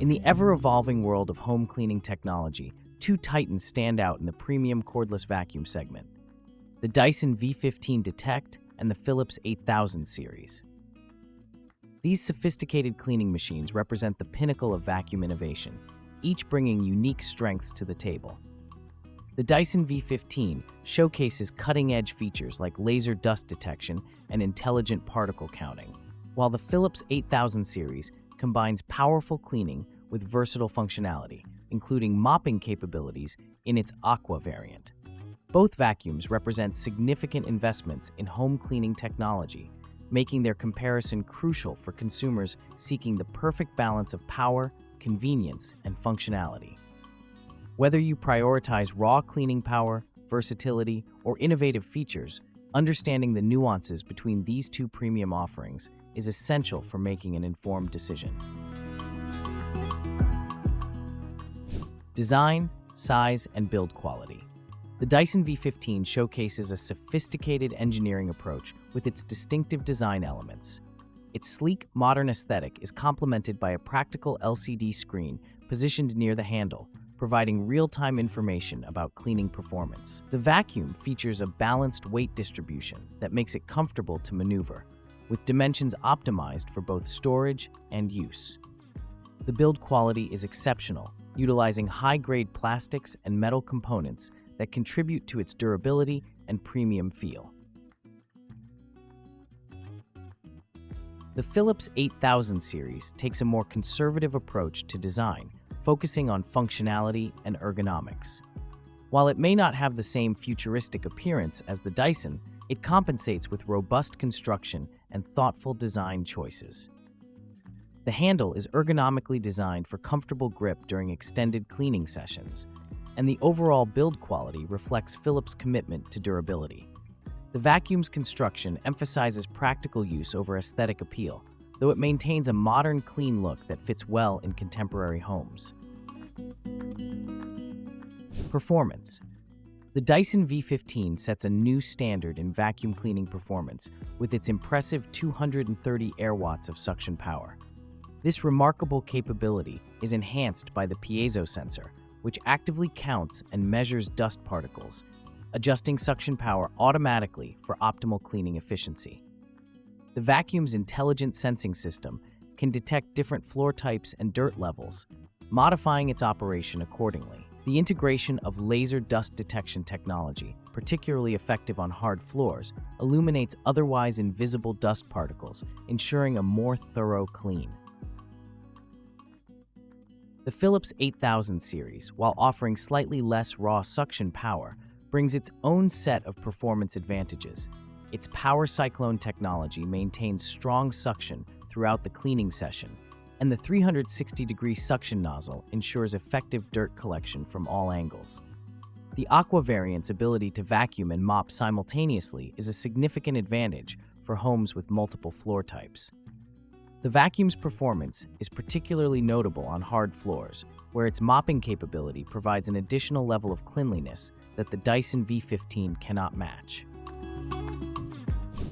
In the ever-evolving world of home cleaning technology, two titans stand out in the premium cordless vacuum segment: the Dyson V15 Detect and the Philips 8000 series. These sophisticated cleaning machines represent the pinnacle of vacuum innovation, each bringing unique strengths to the table. The Dyson V15 showcases cutting-edge features like laser dust detection and intelligent particle counting, while the Philips 8000 series combines powerful cleaning with versatile functionality, including mopping capabilities in its Aqua variant. Both vacuums represent significant investments in home cleaning technology, making their comparison crucial for consumers seeking the perfect balance of power, convenience, and functionality. Whether you prioritize raw cleaning power, versatility, or innovative features, understanding the nuances between these two premium offerings is essential for making an informed decision. Design, size, and build quality. The Dyson V15 showcases a sophisticated engineering approach with its distinctive design elements. Its sleek, modern aesthetic is complemented by a practical LCD screen positioned near the handle, providing real-time information about cleaning performance. The vacuum features a balanced weight distribution that makes it comfortable to maneuver, with dimensions optimized for both storage and use. The build quality is exceptional, utilizing high-grade plastics and metal components that contribute to its durability and premium feel. The Philips 8000 series takes a more conservative approach to design, focusing on functionality and ergonomics. While it may not have the same futuristic appearance as the Dyson, it compensates with robust construction and thoughtful design choices. The handle is ergonomically designed for comfortable grip during extended cleaning sessions, and the overall build quality reflects Philips' commitment to durability. The vacuum's construction emphasizes practical use over aesthetic appeal, though it maintains a modern, clean look that fits well in contemporary homes. Performance. The Dyson V15 sets a new standard in vacuum cleaning performance with its impressive 230 air watts of suction power. This remarkable capability is enhanced by the piezo sensor, which actively counts and measures dust particles, adjusting suction power automatically for optimal cleaning efficiency. The vacuum's intelligent sensing system can detect different floor types and dirt levels, modifying its operation accordingly. The integration of laser dust detection technology, particularly effective on hard floors, illuminates otherwise invisible dust particles, ensuring a more thorough clean. The Philips 8000 series, while offering slightly less raw suction power, brings its own set of performance advantages. Its power cyclone technology maintains strong suction throughout the cleaning session, and the 360-degree suction nozzle ensures effective dirt collection from all angles. The Aqua variant's ability to vacuum and mop simultaneously is a significant advantage for homes with multiple floor types. The vacuum's performance is particularly notable on hard floors, where its mopping capability provides an additional level of cleanliness that the Dyson V15 cannot match.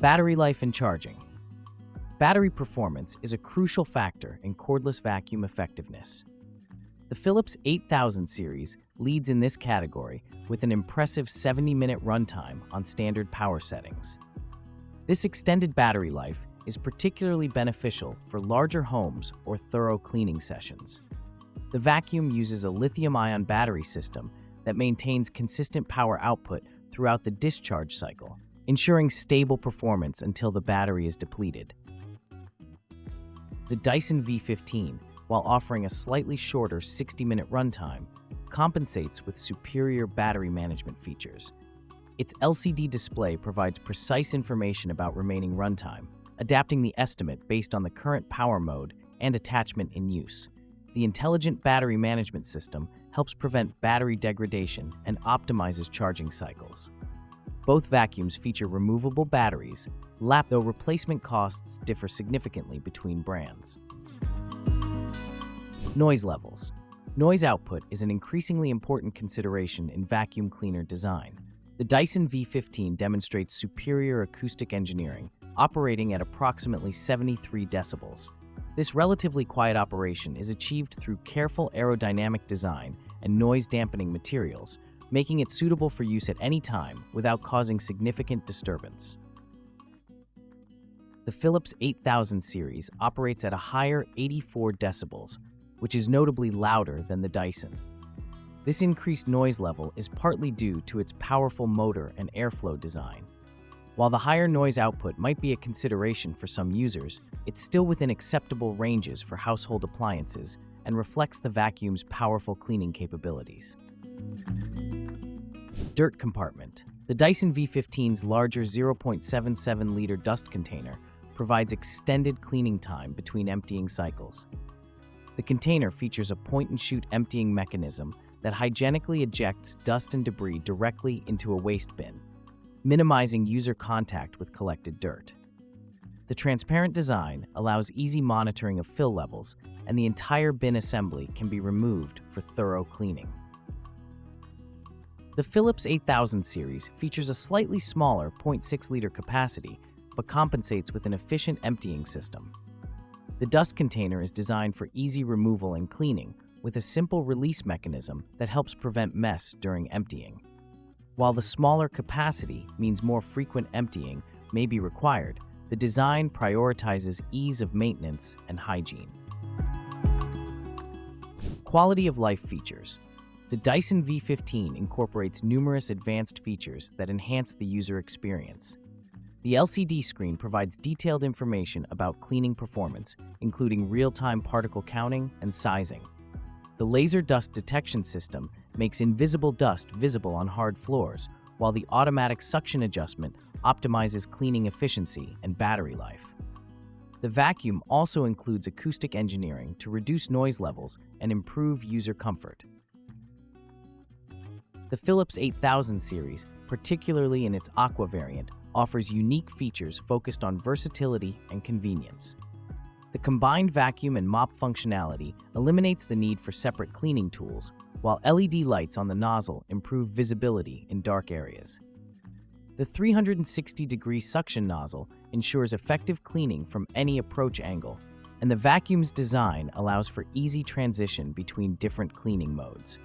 Battery life and charging. Battery performance is a crucial factor in cordless vacuum effectiveness. The Philips 8000 series leads in this category with an impressive 70-minute runtime on standard power settings. This extended battery life is particularly beneficial for larger homes or thorough cleaning sessions. The vacuum uses a lithium-ion battery system that maintains consistent power output throughout the discharge cycle, ensuring stable performance until the battery is depleted. The Dyson V15, while offering a slightly shorter 60-minute runtime, compensates with superior battery management features. Its LCD display provides precise information about remaining runtime, adapting the estimate based on the current power mode and attachment in use. The intelligent battery management system helps prevent battery degradation and optimizes charging cycles. Both vacuums feature removable batteries, though replacement costs differ significantly between brands. Noise levels. Noise output is an increasingly important consideration in vacuum cleaner design. The Dyson V15 demonstrates superior acoustic engineering, operating at approximately 73 decibels. This relatively quiet operation is achieved through careful aerodynamic design and noise-dampening materials, making it suitable for use at any time without causing significant disturbance. The Philips 8000 series operates at a higher 84 decibels, which is notably louder than the Dyson. This increased noise level is partly due to its powerful motor and airflow design. While the higher noise output might be a consideration for some users, it's still within acceptable ranges for household appliances and reflects the vacuum's powerful cleaning capabilities. Dirt compartment. The Dyson V15's larger 0.77-liter dust container provides extended cleaning time between emptying cycles. The container features a point-and-shoot emptying mechanism that hygienically ejects dust and debris directly into a waste bin, minimizing user contact with collected dirt. The transparent design allows easy monitoring of fill levels, and the entire bin assembly can be removed for thorough cleaning. The Philips 8000 series features a slightly smaller 0.6-liter capacity, but compensates with an efficient emptying system. The dust container is designed for easy removal and cleaning, with a simple release mechanism that helps prevent mess during emptying. While the smaller capacity means more frequent emptying may be required, the design prioritizes ease of maintenance and hygiene. Quality of life features. The Dyson V15 incorporates numerous advanced features that enhance the user experience. The LCD screen provides detailed information about cleaning performance, including real-time particle counting and sizing. The laser dust detection system makes invisible dust visible on hard floors, while the automatic suction adjustment optimizes cleaning efficiency and battery life. The vacuum also includes acoustic engineering to reduce noise levels and improve user comfort. The Philips 8000 series, particularly in its Aqua variant, offers unique features focused on versatility and convenience. The combined vacuum and mop functionality eliminates the need for separate cleaning tools, while LED lights on the nozzle improve visibility in dark areas. The 360-degree suction nozzle ensures effective cleaning from any approach angle, and the vacuum's design allows for easy transition between different cleaning modes.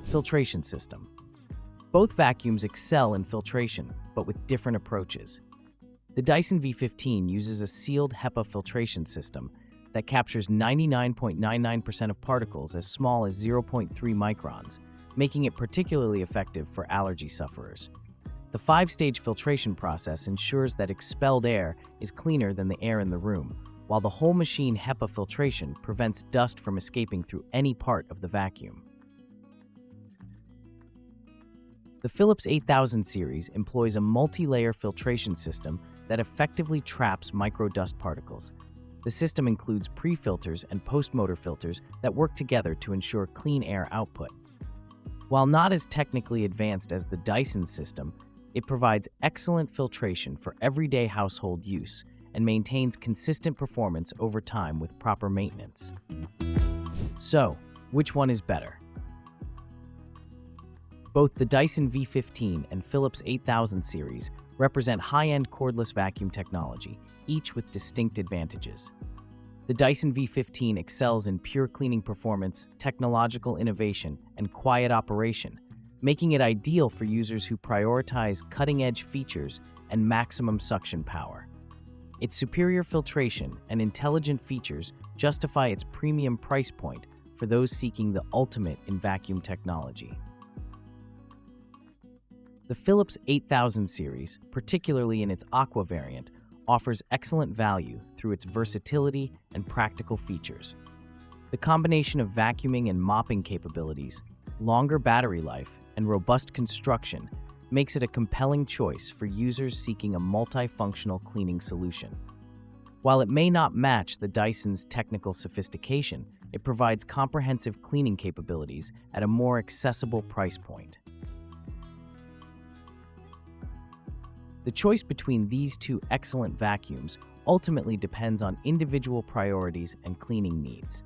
Filtration system. Both vacuums excel in filtration, but with different approaches. The Dyson V15 uses a sealed HEPA filtration system that captures 99.99% of particles as small as 0.3 microns, making it particularly effective for allergy sufferers. The 5-stage filtration process ensures that expelled air is cleaner than the air in the room, while the whole machine HEPA filtration prevents dust from escaping through any part of the vacuum. The Philips 8000 series employs a multi-layer filtration system that effectively traps micro-dust particles. The system includes pre-filters and post-motor filters that work together to ensure clean air output. While not as technically advanced as the Dyson system, it provides excellent filtration for everyday household use and maintains consistent performance over time with proper maintenance. So, which one is better? Both the Dyson V15 and Philips 8000 series represent high-end cordless vacuum technology, each with distinct advantages. The Dyson V15 excels in pure cleaning performance, technological innovation, and quiet operation, making it ideal for users who prioritize cutting-edge features and maximum suction power. Its superior filtration and intelligent features justify its premium price point for those seeking the ultimate in vacuum technology. The Philips 8000 series, particularly in its Aqua variant, offers excellent value through its versatility and practical features. The combination of vacuuming and mopping capabilities, longer battery life, and robust construction makes it a compelling choice for users seeking a multifunctional cleaning solution. While it may not match the Dyson's technical sophistication, it provides comprehensive cleaning capabilities at a more accessible price point. The choice between these two excellent vacuums ultimately depends on individual priorities and cleaning needs.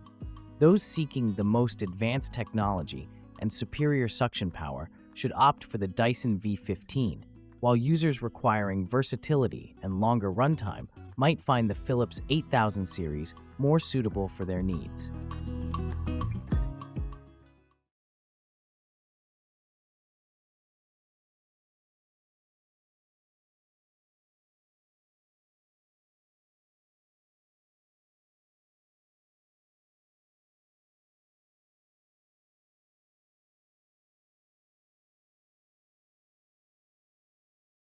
Those seeking the most advanced technology and superior suction power should opt for the Dyson V15, while users requiring versatility and longer runtime might find the Philips 8000 series more suitable for their needs.